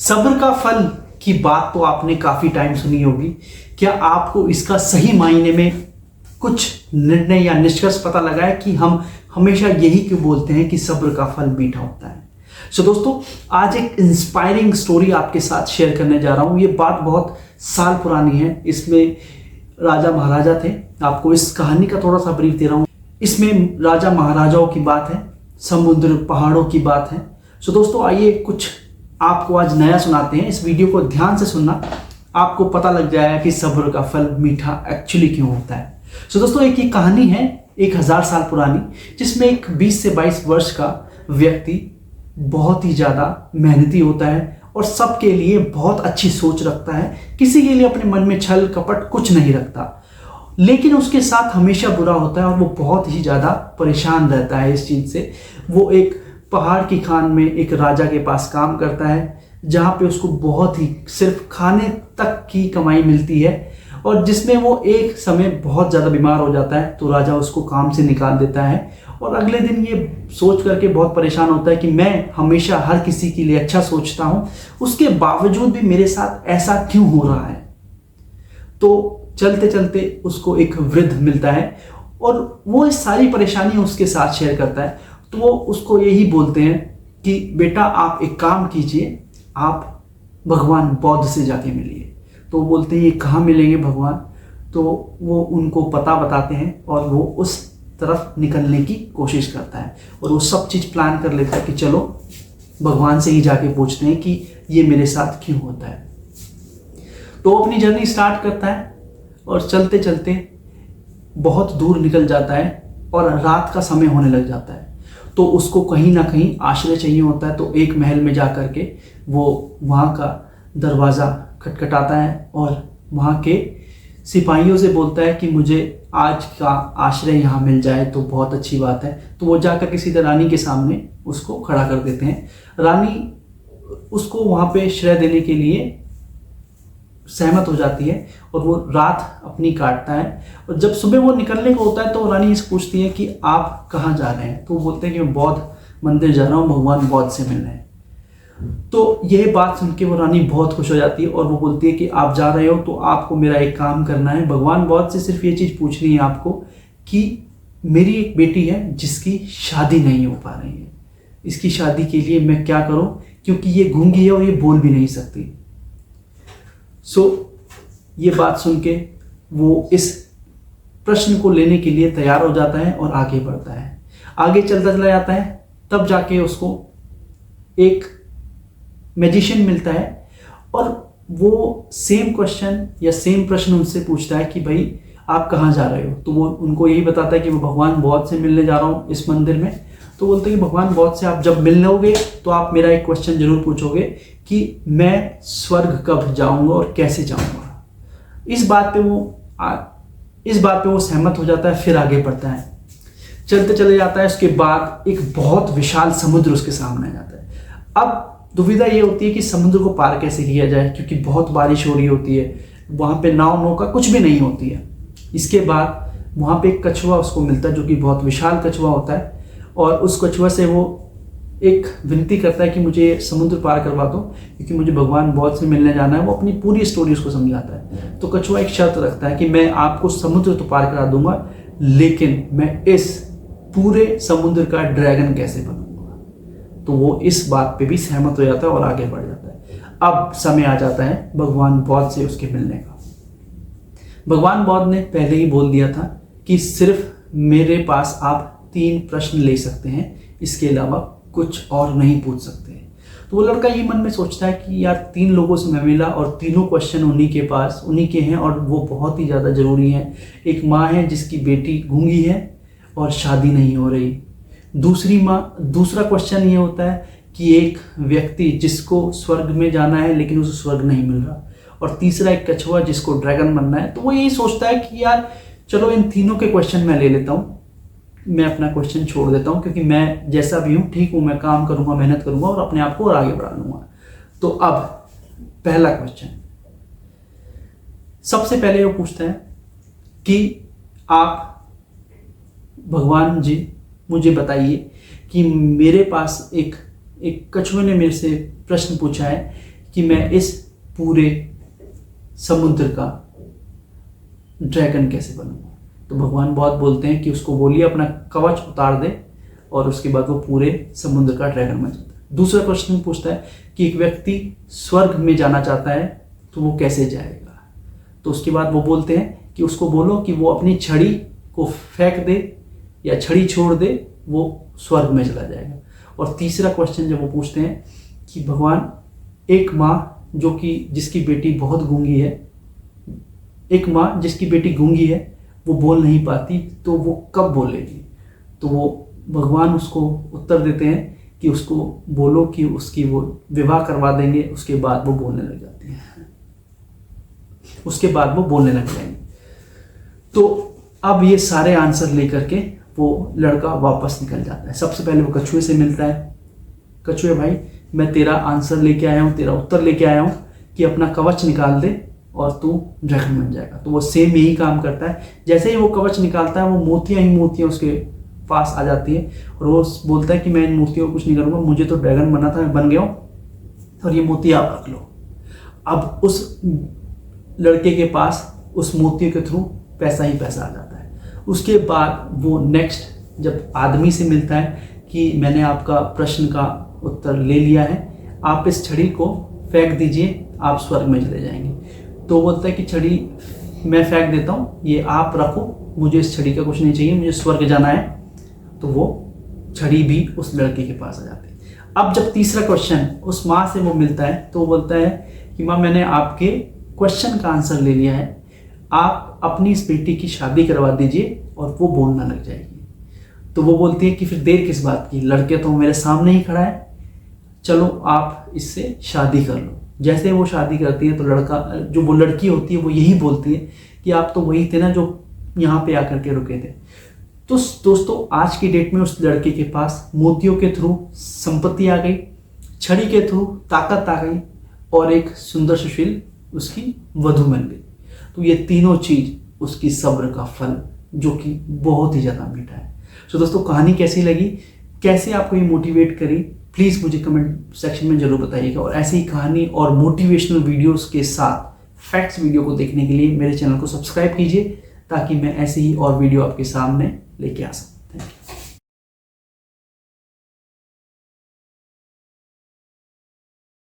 सब्र का फल की बात तो आपने काफी टाइम सुनी होगी। क्या आपको इसका सही मायने में कुछ निर्णय या निष्कर्ष पता लगा है कि हम हमेशा यही क्यों बोलते हैं कि सब्र का फल मीठा होता है? सो दोस्तों, आज एक इंस्पायरिंग स्टोरी आपके साथ शेयर करने जा रहा हूं। ये बात बहुत साल पुरानी है। इसमें राजा महाराजा थे। आपको इस कहानी का थोड़ा सा ब्रीफ दे रहा हूं। इसमें राजा महाराजाओं की बात है, समुद्र पहाड़ों की बात है। सो दोस्तों, आइए कुछ आपको आज नया सुनाते हैं। इस वीडियो को ध्यान से सुनना, आपको पता लग जाएगा कि सब्र का फल मीठा एक्चुअली क्यों होता है। सो दोस्तों, एक ये कहानी है 1000 साल पुरानी, जिसमें एक 20 से 22 वर्ष का व्यक्ति बहुत ही ज़्यादा मेहनती होता है और सबके लिए बहुत अच्छी सोच रखता है। किसी के लिए अपने मन में छल कपट कुछ नहीं रखता, लेकिन उसके साथ हमेशा बुरा होता है और वो बहुत ही ज़्यादा परेशान रहता है इस चीज़ से। वो एक पहाड़ की खान में एक राजा के पास काम करता है, जहाँ पे उसको बहुत ही सिर्फ खाने तक की कमाई मिलती है, और जिसमें वो एक समय बहुत ज़्यादा बीमार हो जाता है तो राजा उसको काम से निकाल देता है। और अगले दिन ये सोच करके बहुत परेशान होता है कि मैं हमेशा हर किसी के लिए अच्छा सोचता हूँ, उसके बावजूद भी मेरे साथ ऐसा क्यों हो रहा है। तो चलते चलते उसको एक वृद्ध मिलता है और वो इस सारी परेशानी उसके साथ शेयर करता है। तो वो उसको यही बोलते हैं कि बेटा, आप एक काम कीजिए, आप भगवान बौद्ध से जाके मिलिए। तो वो बोलते हैं ये कहाँ मिलेंगे भगवान? तो वो उनको पता बताते हैं और वो उस तरफ निकलने की कोशिश करता है और वो सब चीज़ प्लान कर लेता है कि चलो भगवान से ही जाके पूछते हैं कि ये मेरे साथ क्यों होता है। तो वो अपनी जर्नी स्टार्ट करता है और चलते चलते बहुत दूर निकल जाता है और रात का समय होने लग जाता है। तो उसको कहीं ना कहीं आश्रय चाहिए होता है। तो एक महल में जा कर के वो वहाँ का दरवाज़ा खटखटाता है और वहाँ के सिपाहियों से बोलता है कि मुझे आज का आश्रय यहाँ मिल जाए तो बहुत अच्छी बात है। तो वो जाकर के सीधे रानी के सामने उसको खड़ा कर देते हैं। रानी उसको वहाँ पे श्रेय देने के लिए सहमत हो जाती है और वो रात अपनी काटता है। और जब सुबह वो निकलने को होता है तो रानी इससे पूछती है कि आप कहाँ जा रहे हैं? तो वो बोलते हैं कि मैं बौद्ध मंदिर जा रहा हूँ, भगवान बौद्ध से मिलने। तो यह बात सुन के वो रानी बहुत खुश हो जाती है और वो बोलती है कि आप जा रहे हो तो आपको मेरा एक काम करना है। भगवान बौद्ध से सिर्फ ये चीज़ पूछनी है आपको कि मेरी एक बेटी है जिसकी शादी नहीं हो पा रही है, इसकी शादी के लिए मैं क्या करूं, क्योंकि ये गूंगी है और ये बोल भी नहीं सकती। ये बात सुन के वो इस प्रश्न को लेने के लिए तैयार हो जाता है और आगे बढ़ता है। आगे चलता चला जाता है, तब जाके उसको एक मैजिशियन मिलता है और वो सेम क्वेश्चन या सेम प्रश्न उनसे पूछता है कि भाई आप कहाँ जा रहे हो? तो वो उनको यही बताता है कि मैं भगवान बौद्ध से मिलने जा रहा हूँ इस मंदिर में। तो बोलते हैं कि भगवान बौद्ध से आप जब मिलोगे तो आप मेरा एक क्वेश्चन जरूर पूछोगे कि मैं स्वर्ग कब जाऊंगा और कैसे जाऊंगा। इस बात पे वो सहमत हो जाता है। फिर आगे बढ़ता है, चलते चले जाता है। उसके बाद एक बहुत विशाल समुद्र उसके सामने आ जाता है। अब दुविधा ये होती है कि समुद्र को पार कैसे किया जाए, क्योंकि बहुत बारिश हो रही होती है, वहाँ पे नाव नौका कुछ भी नहीं होती है। इसके बाद वहाँ पे एक कछुआ उसको मिलता है जो कि बहुत विशाल कछुआ होता है, और उस कछुआ से वो एक विनती करता है कि मुझे समुद्र पार करवा दो, क्योंकि मुझे भगवान बौद्ध से मिलने जाना है। वो अपनी पूरी स्टोरी उसको समझाता है। तो कछुआ एक शर्त रखता है कि मैं आपको समुद्र तो पार करा दूंगा, लेकिन मैं इस पूरे समुद्र का ड्रैगन कैसे बनूंगा। तो वो इस बात पे भी सहमत हो जाता है और आगे बढ़ जाता है। अब समय आ जाता है भगवान बौद्ध से उसके मिलने का। भगवान बौद्ध ने पहले ही बोल दिया था कि सिर्फ मेरे पास आप 3 प्रश्न ले सकते हैं, इसके अलावा कुछ और नहीं पूछ सकते। तो वो लड़का ये मन में सोचता है कि यार 3 लोगों से मैं मिला और तीनों क्वेश्चन उन्हीं के हैं और वो बहुत ही ज़्यादा ज़रूरी हैं। एक माँ है जिसकी बेटी गूंगी है और शादी नहीं हो रही। दूसरा क्वेश्चन ये होता है कि एक व्यक्ति जिसको स्वर्ग में जाना है लेकिन उसे स्वर्ग नहीं मिल रहा। और तीसरा एक कछुआ जिसको ड्रैगन बनना है। तो वो यही सोचता है कि यार चलो इन तीनों के क्वेश्चन मैं ले लेता हूँ, मैं अपना क्वेश्चन छोड़ देता हूँ, क्योंकि मैं जैसा भी हूँ ठीक हूँ, मैं काम करूँगा, मेहनत करूँगा और अपने आप को और आगे बढ़ा लूँगा। तो अब पहला क्वेश्चन सबसे पहले वो पूछता है कि आप भगवान जी मुझे बताइए कि मेरे पास एक कछुए ने मेरे से प्रश्न पूछा है कि मैं इस पूरे समुद्र का ड्रैगन कैसे बनूंगा। तो भगवान बहुत बोलते हैं कि उसको बोलिए अपना कवच उतार दे, और उसके बाद वो पूरे समुद्र का ड्रैगन बन जाता है। दूसरा क्वेश्चन पूछता है कि एक व्यक्ति स्वर्ग में जाना चाहता है तो वो कैसे जाएगा। तो उसके बाद वो बोलते हैं कि उसको बोलो कि वो अपनी छड़ी को फेंक दे या छड़ी छोड़ दे, वो स्वर्ग में चला जाएगा। और तीसरा क्वेश्चन जब वो पूछते हैं कि भगवान, एक माँ जो कि जिसकी बेटी बहुत गूंगी है, एक माँ जिसकी बेटी गूंगी है, वो बोल नहीं पाती, तो वो कब बोलेगी। तो वो भगवान उसको उत्तर देते हैं कि उसको बोलो कि उसकी वो विवाह करवा देंगे, उसके बाद वो बोलने लग जाती है, उसके बाद वो बोलने लग जाएंगे। तो अब ये सारे आंसर लेकर के वो लड़का वापस निकल जाता है। सबसे पहले वो कछुए से मिलता है। कछुए भाई, मैं तेरा आंसर लेके आया हूँ, तेरा उत्तर लेके आया हूँ कि अपना कवच निकाल दे और तू ड्रैगन बन जाएगा। तो वो सेम यही काम करता है। जैसे ही वो कवच निकालता है, वो मोतियां ही मोतियां उसके पास आ जाती है और वो बोलता है कि मैं इन मोतियों को कुछ नहीं करूँगा, मुझे तो ड्रैगन बना था, मैं बन गया हूँ, और ये मोती आप रख लो। अब उस लड़के के पास उस मोतियों के थ्रू पैसा ही पैसा आ जाता है। उसके बाद वो नेक्स्ट जब आदमी से मिलता है कि मैंने आपका प्रश्न का उत्तर ले लिया है, आप इस छड़ी को फेंक दीजिए, आप स्वर्ग में चले जाएंगे। तो बोलता है कि छड़ी मैं फेंक देता हूँ, ये आप रखो, मुझे इस छड़ी का कुछ नहीं चाहिए, मुझे स्वर्ग जाना है। तो वो छड़ी भी उस लड़के के पास आ जाती है। अब जब तीसरा क्वेश्चन उस माँ से वो मिलता है तो वो बोलता है कि माँ, मैंने आपके क्वेश्चन का आंसर ले लिया है, आप अपनी इस बेटी की शादी करवा दीजिए और वो बोलना लग जाएगी। तो वो बोलती है कि फिर देर किस बात की, लड़के तो मेरे सामने ही खड़ा है, चलो आप इससे शादी कर लो। जैसे वो शादी करती है तो लड़का, जो वो लड़की होती है, वो यही बोलती है कि आप तो वही थे ना जो यहाँ पे आकर के रुके थे। तो दोस्तों, आज की डेट में उस लड़के के पास मोतियों के थ्रू संपत्ति आ गई, छड़ी के थ्रू ताकत आ गई, और एक सुंदर सुशील उसकी वधू बन गई। तो ये तीनों चीज उसकी सब्र का फल, जो कि बहुत ही ज़्यादा मीठा है। तो दोस्तों, कहानी कैसी लगी, कैसे आपको ये मोटिवेट करी, प्लीज़ मुझे कमेंट सेक्शन में ज़रूर बताइएगा। और ऐसी ही कहानी और मोटिवेशनल वीडियोस के साथ फैक्ट्स वीडियो को देखने के लिए मेरे चैनल को सब्सक्राइब कीजिए, ताकि मैं ऐसे ही और वीडियो आपके सामने लेके आ सकूँ। Thank you.